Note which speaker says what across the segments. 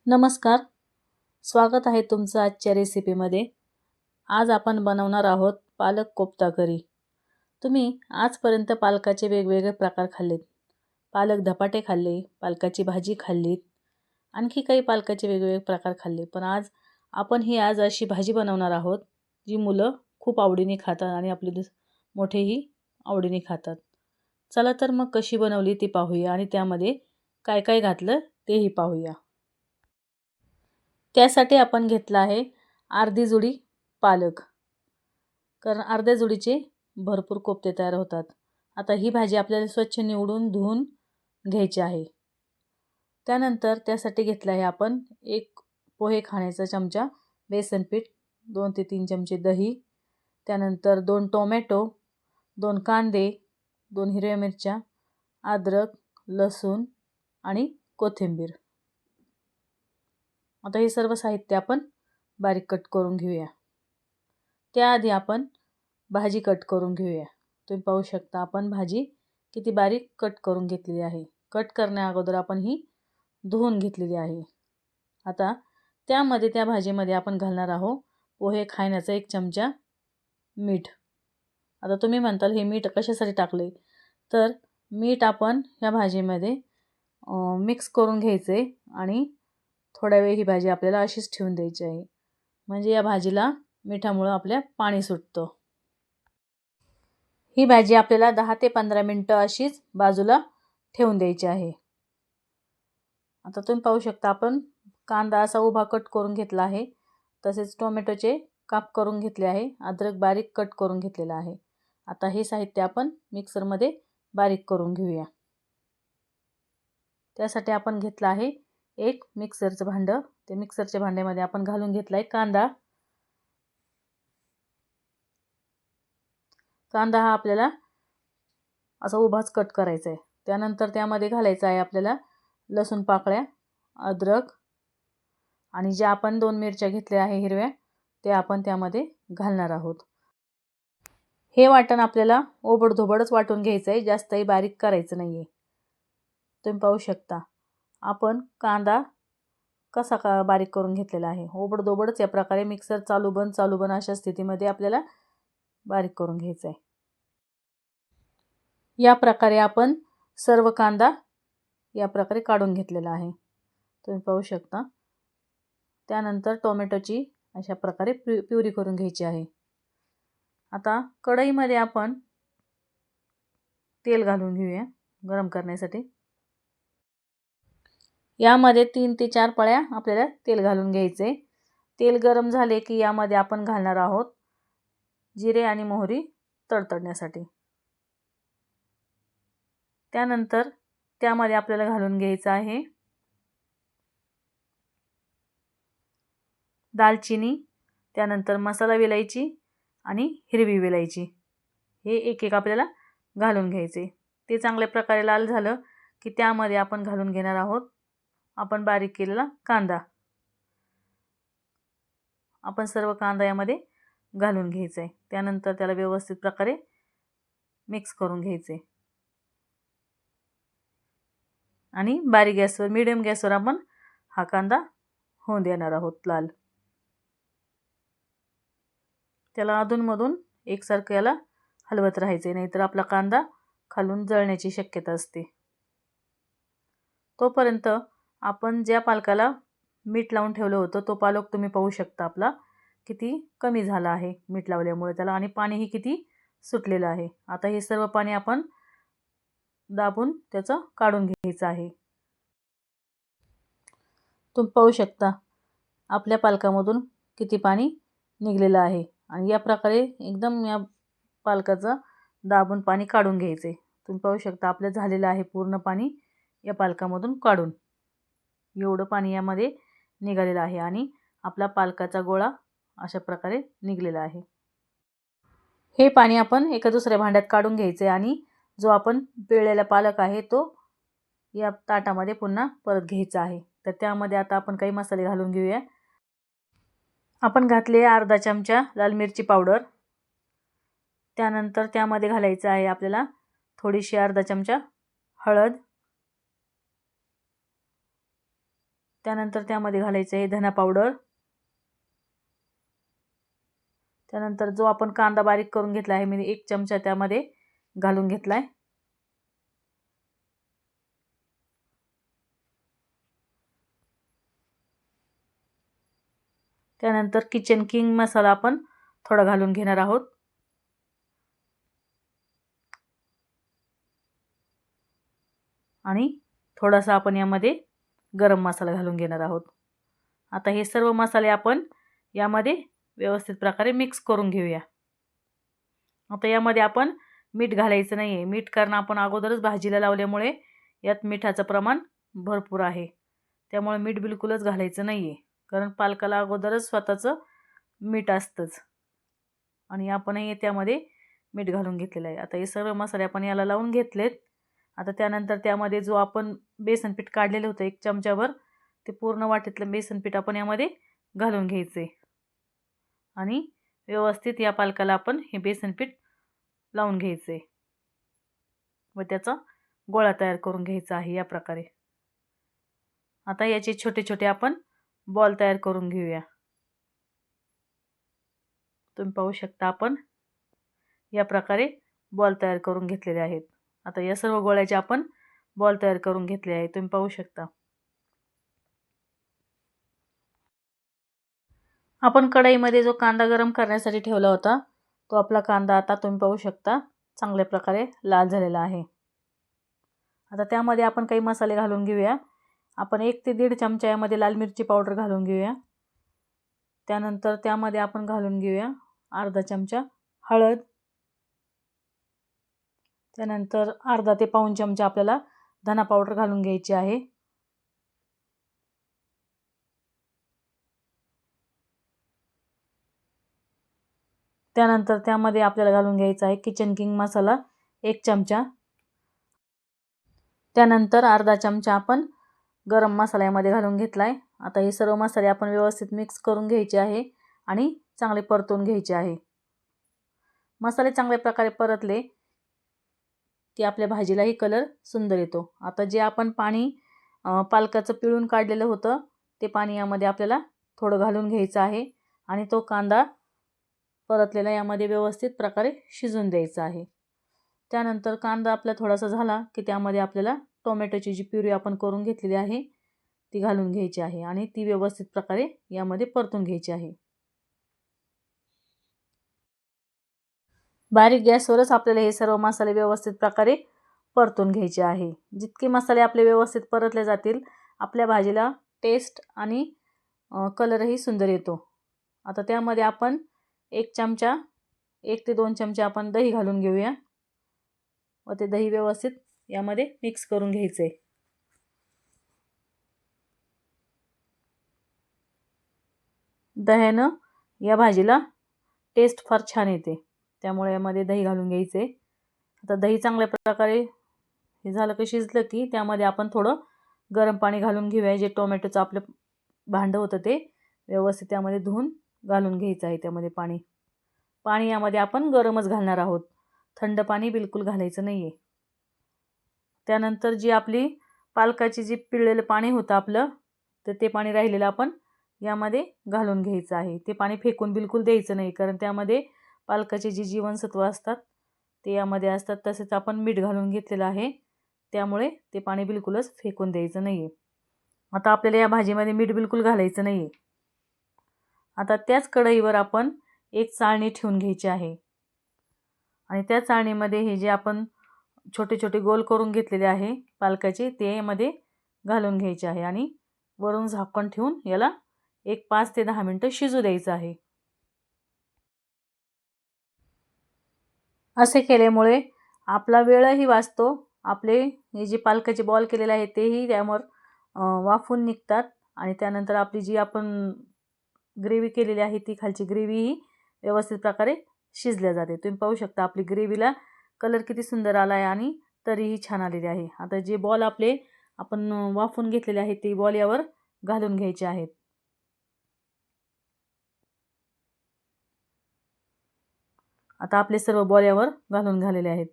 Speaker 1: नमस्कार. स्वागत आहे तुमचं आजच्या रेसिपीमध्ये. आज आपण बनवणार आहोत पालक कोफ्ता करी. तुम्ही आजपर्यंत पालकाचे वेगवेगळे प्रकार खाल्लेत. पालक धपाटे खाल्ले, पालकाची भाजी खाल्लीत, आणखी काही पालकाचे वेगवेगळे प्रकार खाल्ले. पण आज अशी भाजी बनवणार आहोत जी मुलं खूप आवडीने खातात आणि आपले मोठेही आवडीने खातात. चला तर मग कशी बनवली ती पाहूया आणि त्यामध्ये काय काय घातलं तेही पाहूया. त्यासाठी आपण घेतला आहे अर्धी जुडी पालक, कारण अर्ध्या जुडीचे भरपूर कोफ्ते तयार होतात. आता ही भाजी आपल्याला स्वच्छ निवडून धुवून घ्यायची आहे. त्यानंतर त्यासाठी घेतला आहे आपण एक पोहे खाण्याचा चमचा बेसन पीठ, 2 ते 3 चमचे दही, त्यानंतर 2 टोमॅटो, 2 कांदे, 2 हिरव्या मिरच्या, अद्रक, लसूण आणि कोथिंबीर. आता हे सर्व साहित्य आपण बारीक कट करून घेऊया. त्याआधी आपण भाजी कट करून घेऊया. तुम्ही पाहू शकता आपण भाजी किती बारीक कट करून घेतलेली आहे. कट करण्या अगोदर आपण ही धुवून घेतलेली आहे. आता त्या भाजीमध्ये आपण घालणार आहोत पोहे खाण्याचा 1 चमचा मीठ. आता तुम्ही म्हणताल हे मीठ कशासाठी टाकले, तर मीठ आपण ह्या भाजीमध्ये मिक्स करून घ्यायचे आणि थोडा वेळ ही भाजी आपल्याला अशीच ठेवून द्यायची आहे. म्हणजे या भाजीला मिठामुळे आपल्या पाणी सुटतं. ही भाजी आपल्याला 10 ते 15 मिनिटं अशीच बाजूला ठेवून द्यायची आहे. आता तुम्ही पाहू शकता आपण कांदा असा उभा कट करून घेतला आहे. तसेच टोमॅटोचे काप करून घेतले आहे. अद्रक बारीक कट करून घेतलेला आहे. आता हे साहित्य आपण मिक्सरमध्ये बारीक करून घेऊया. त्यासाठी आपण घेतला आहे एक मिक्सरचं भांडं. ते मिक्सरच्या भांड्यामध्ये आपण घालून घेतला आहे कांदा. कांदा हा आपल्याला असा उभाच कट करायचा आहे. त्यानंतर त्यामध्ये घालायचं आहे आपल्याला लसूण पाकळ्या, अद्रक आणि ज्या आपण 2 मिरच्या घेतल्या आहे हिरव्या, ते आपण त्यामध्ये घालणार आहोत. हे वाटण आपल्याला ओबडधोबडच वाटून घ्यायचं आहे, जास्तही बारीक करायचं नाही आहे. तुम्ही पाहू शकता आपण कांदा कसा बारीक करून घेतलेला आहे. ओबडधोबडच या प्रकारे मिक्सर चालू बंद अशा स्थितीमध्ये आपल्याला बारीक करून घ्यायचं आहे. या प्रकारे आपण सर्व कांदा या प्रकारे काढून घेतलेला आहे. तुम्ही पाहू शकता. त्यानंतर टोमॅटोची अशा प्रकारे प्युरी करून घ्यायची आहे. आता कढईमध्ये आपण तेल घालून घेऊया गरम करण्यासाठी. यामध्ये 3 ते 4 पळ्या आपल्याला तेल घालून घ्यायचे. तेल गरम झाले की यामध्ये आपण घालणार आहोत जिरे आणि मोहरी तडतडण्यासाठी. त्यानंतर त्यामध्ये आपल्याला घालून घ्यायचं आहे दालचिनी, त्यानंतर मसाला विलायची आणि हिरवी विलायची. हे एक आपल्याला घालून घ्यायचे. ते चांगल्या प्रकारे लाल झालं की त्यामध्ये आपण घालून घेणार आहोत आपण बारीक केलेला कांदा. आपण सर्व कांदा यामध्ये घालून घ्यायचा आहे. त्यानंतर त्याला व्यवस्थित प्रकारे मिक्स करून घ्यायचे आणि बारीक गॅसवर मीडियम गॅसवर आपण हा कांदा होऊन देणार आहोत लाल. त्याला अधूनमधून एकसारखं याला हलवत राहायचे, नाहीतर आपला कांदा खालून जळण्याची शक्यता असते. तोपर्यंत आपण ज्या पालकाला मीठ लावून ठेवलं होतं तो पालक तुम्ही पाहू शकता आपला किती कमी झाला आहे मीठ लावल्यामुळे त्याला, आणि पाणीही किती सुटलेलं आहे. आता हे सर्व पाणी आपण दाबून त्याचं काढून घ्यायचं आहे. तुम्ही पाहू शकता आपल्या पालकामधून किती पाणी निघलेलं आहे आणि या प्रकारे एकदम या पालकाचं दाबून पाणी काढून घ्यायचे. तुम्ही पाहू शकता आपलं झालेलं आहे पूर्ण पाणी या पालकामधून काढून. एवढं पाणी यामध्ये निघालेलं आहे आणि आपला पालकाचा गोळा अशा प्रकारे निघलेला आहे. हे पाणी आपण एका दुसऱ्या भांड्यात काढून घ्यायचे आणि जो आपण पिळलेला पालक आहे तो या ताटामध्ये पुन्हा परत घ्यायचा आहे. तर त्यामध्ये आता आपण काही मसाले घालून घेऊया. आपण घातले अर्धा चमचा लाल मिरची पावडर. त्यानंतर त्यामध्ये घालायचं आहे आपल्याला थोडीशी अर्धा चमचा हळद. त्यानंतर त्यामध्ये घालायचं आहे धना पावडर. त्यानंतर जो आपण कांदा बारीक करून घेतला आहे मी 1 चमचा त्यामध्ये घालून घेतलाय. त्यानंतर किचन किंग मसाला आपण थोडा घालून घेणार आहोत. आणि थोडासा आपण यामध्ये गरम मसाला घालून घेणार आहोत. आता हे सर्व मसाले आपण यामध्ये व्यवस्थित प्रकारे मिक्स करून घेऊया. आता यामध्ये आपण मीठ घालायचं नाही आहे. मीठ कारण आपण अगोदरच भाजीला लावल्यामुळे यात मिठाचं प्रमाण भरपूर आहे. त्यामुळे मीठ बिलकुलच घालायचं नाही आहे, कारण पालकाला अगोदरच स्वतःचं मीठ असतंच आणि आपणही त्यामध्ये मीठ घालून घेतलेलं आहे. आता हे सर्व मसाले आपण याला लावून घेतलेत. आता त्यानंतर त्यामध्ये जो आपण बेसन पीठ काढलेलं होतं 1 चमचाभर, ते पूर्ण वाटीतलं बेसन पीठ आपण यामध्ये घालून घ्यायचे आणि व्यवस्थित या पालकाला आपण हे बेसन पीठ लावून घ्यायचे व त्याचा गोळा तयार करून घ्यायचा आहे या प्रकारे. आता याचे छोटे छोटे आपण बॉल तयार करून घेऊया. तुम्ही पाहू शकता आपण या प्रकारे बॉल तयार करून घेतलेले आहेत. आता या सर्व गोळ्याचे आपण बॉल तयार करून घेतले आहे. तुम्ही पाहू शकता. आपण कढईमध्ये जो कांदा गरम करण्यासाठी ठेवला होता, तो आपला कांदा आता तुम्ही पाहू शकता चांगल्या प्रकारे लाल झालेला आहे. आता त्यामध्ये आपण काही मसाले घालून घेऊया. आपण 1 ते 1.5 चमचा यामध्ये लाल मिरची पावडर घालून घेऊया. त्यानंतर त्यामध्ये आपण घालून घेऊया अर्धा चमचा हळद. त्यानंतर अर्धा ते पाऊण चमचा आपल्याला धना पावडर घालून घ्यायची आहे. त्यानंतर त्यामध्ये आपल्याला घालून घ्यायचा आहे किचन किंग मसाला 1 चमचा. त्यानंतर अर्धा चमचा आपण गरम मसाला यामध्ये घालून घेतलाय. आता हे सर्व मसाले आपण व्यवस्थित मिक्स करून घ्यायचे आहे आणि चांगले परतून घ्यायचे आहे. मसाले चांगल्या प्रकारे परतले की आपल्या भाजीलाही कलर सुंदर येतो. आता जे आपण पाणी पालकाचं पिळून काढलेलं होतं, ते पाणी यामध्ये आपल्याला थोडं घालून घ्यायचं आहे आणि तो कांदा परतलेला यामध्ये व्यवस्थित प्रकारे शिजून द्यायचा आहे. त्यानंतर कांदा आपला थोडासा झाला की त्यामध्ये आपल्याला टोमॅटोची जी प्युरी आपण करून घेतलेली आहे ती घालून घ्यायची आहे आणि ती व्यवस्थित प्रकारे यामध्ये परतून घ्यायची आहे. बारीक गॅसवरच आपल्याला हे सर्व मसाले व्यवस्थित प्रकारे परतून घ्यायचे आहे. जितके मसाले आपले व्यवस्थित परतले जातील, आपल्या भाजीला टेस्ट आणि कलरही सुंदर येतो. आता त्यामध्ये आपण 1 चमचा 1 ते 2 चमचे आपण दही घालून घेऊया व ते दही व्यवस्थित यामध्ये मिक्स करून घ्यायचे. दह्यानं या भाजीला टेस्ट फार छान येते, त्यामुळे यामध्ये दही घालून घ्यायचे. आता दही चांगल्या प्रकारे हे झालं की शिजलं की त्यामध्ये आपण थोडं गरम पाणी घालून घेऊया. जे टोमॅटोचं आपलं भांडं होतं ते व्यवस्थित त्यामध्ये धुवून घालून घ्यायचं आहे. त्यामध्ये पाणी यामध्ये आपण गरमच घालणार आहोत, थंड पाणी बिलकुल घालायचं नाही आहे. त्यानंतर जी आपली पालकाची जी पिळलेलं पाणी होतं आपलं, तर ते पाणी राहिलेलं आपण यामध्ये घालून घ्यायचं आहे. ते पाणी फेकून बिलकुल द्यायचं नाही, कारण त्यामध्ये पालकाची जी जीवनसत्व असतात ते यामध्ये असतात. तसेच आपण मीठ घालून घेतलेलं आहे, त्यामुळे ते पाणी बिलकुलच फेकून द्यायचं नाही आहे. आता आपल्याला या भाजीमध्ये मीठ बिलकुल घालायचं नाही आहे. आता त्याच कढईवर आपण एक चाळणी ठेवून घ्यायची आहे आणि त्या चाळणीमध्ये हे जे आपण छोटे छोटे गोल करून घेतलेले आहे पालकाचे, ते यामध्ये घालून घ्यायचे आहे आणि वरून झाकण ठेवून याला 5 ते 10 मिनिटं शिजू द्यायचं आहे. असे केल्यामुळे आपला वेळही वाचतो. आपले हे जे पालकाचे बॉल केलेले आहेत तेही त्यावर वाफून निघतात आणि त्यानंतर आपली जी आपण ग्रेव्ही केलेली आहे ती खालची ग्रेव्हीही व्यवस्थित प्रकारे शिजल्या जाते. तुम्ही पाहू शकता आपली ग्रेव्हीला कलर किती सुंदर आला आहे आणि तरीही छान आलेली आहे. आता जे बॉल आपले आपण वाफून घेतलेले आहेत ते बॉल यावर घालून घ्यायचे आहेत. आता आपले सर्व बॉल यावर घालून झालेले आहेत.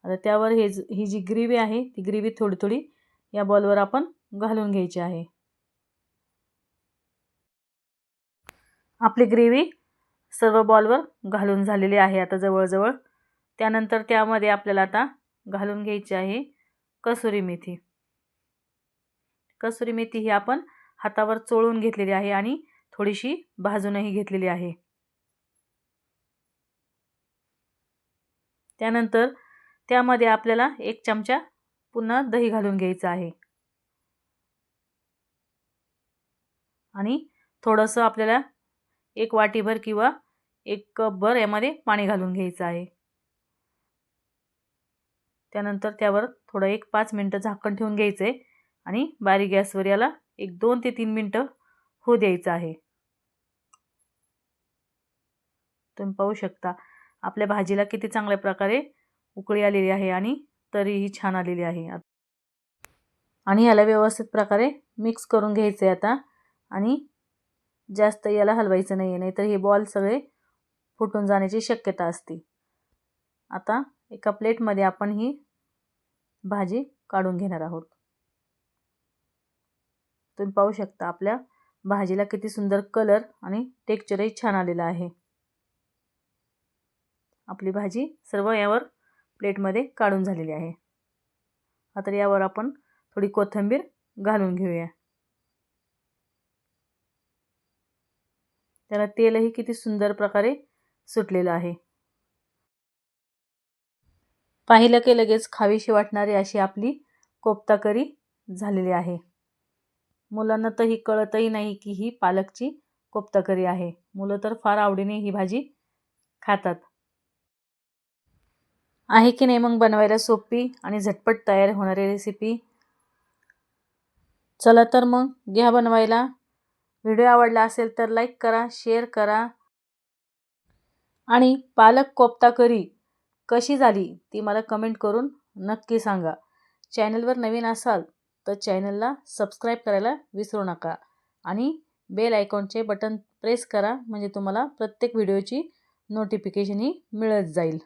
Speaker 1: आता त्यावर ही जी ग्रेव्ही आहे ती ग्रेव्ही थोडी थोडी या बॉलवर आपण घालून घ्यायची आहे. आपली ग्रेव्ही सर्व बॉलवर घालून झालेली आहे आता जवळजवळ. त्यानंतर त्यामध्ये आपल्याला आता घालून घ्यायची आहे कसुरी मेथी. कसुरी मेथी ही आपण हातावर चोळून घेतलेली आहे आणि थोडीशी भाजूनही घेतलेली आहे. त्यानंतर त्यामध्ये आपल्याला 1 चमचा पुन्हा दही घालून घ्यायचं आहे आणि थोडंसं आपल्याला 1 वाटीभर किंवा 1 कपभर यामध्ये पाणी घालून घ्यायचं आहे. त्यानंतर त्यावर थोडं 1-5 मिनिटं झाकण ठेवून घ्यायचं आहे आणि बारीक गॅसवर याला 2 ते 3 मिनिटं होऊ द्यायचं आहे. तुम्ही पाहू शकता आपल्या भाजीला किती चांगल्या प्रकारे उकळी आलेली आहे आणि तरीही छान आलेली आहे. आणि याला व्यवस्थित प्रकारे मिक्स करून घ्यायचं आहे आता आणि जास्त याला हलवायचं नाही आहे, नाहीतर हे बॉल सगळे फुटून जाण्याची शक्यता असते. आता एका प्लेटमध्ये आपण ही भाजी काढून घेणार आहोत. तुम्ही पाहू शकता आपल्या भाजीला किती सुंदर कलर आणि टेक्स्चरही छान आलेलं आहे. आपली भाजी सर्व यावर प्लेटमध्ये काढून झालेली आहे. आता यावर आपण थोडी कोथिंबीर घालून घेऊया. त्याला तेलही किती सुंदर प्रकारे सुटलेलं आहे. पाहिलं की लगेच खावीशी वाटणारी अशी आपली कोफ्ता करी झालेली आहे. मुलांना तर ही कळतही नाही की ही पालकची कोफ्ता करी आहे. मुलं तर फार आवडीने ही भाजी खातात. आहे की नाही मग बनवायला सोपी आणि झटपट तयार होणारी रेसिपी. चला तर मग घ्या बनवायला. व्हिडिओ आवडला असेल तर लाईक करा, शेअर करा आणि पालक कोफ्ता करी कशी झाली ती मला कमेंट करून नक्की सांगा. चॅनलवर नवीन असाल तर चॅनलला सबस्क्राईब करायला विसरू नका आणि बेल आयकॉनचे बटन प्रेस करा, म्हणजे तुम्हाला प्रत्येक व्हिडिओची नोटिफिकेशन ही मिळत जाईल.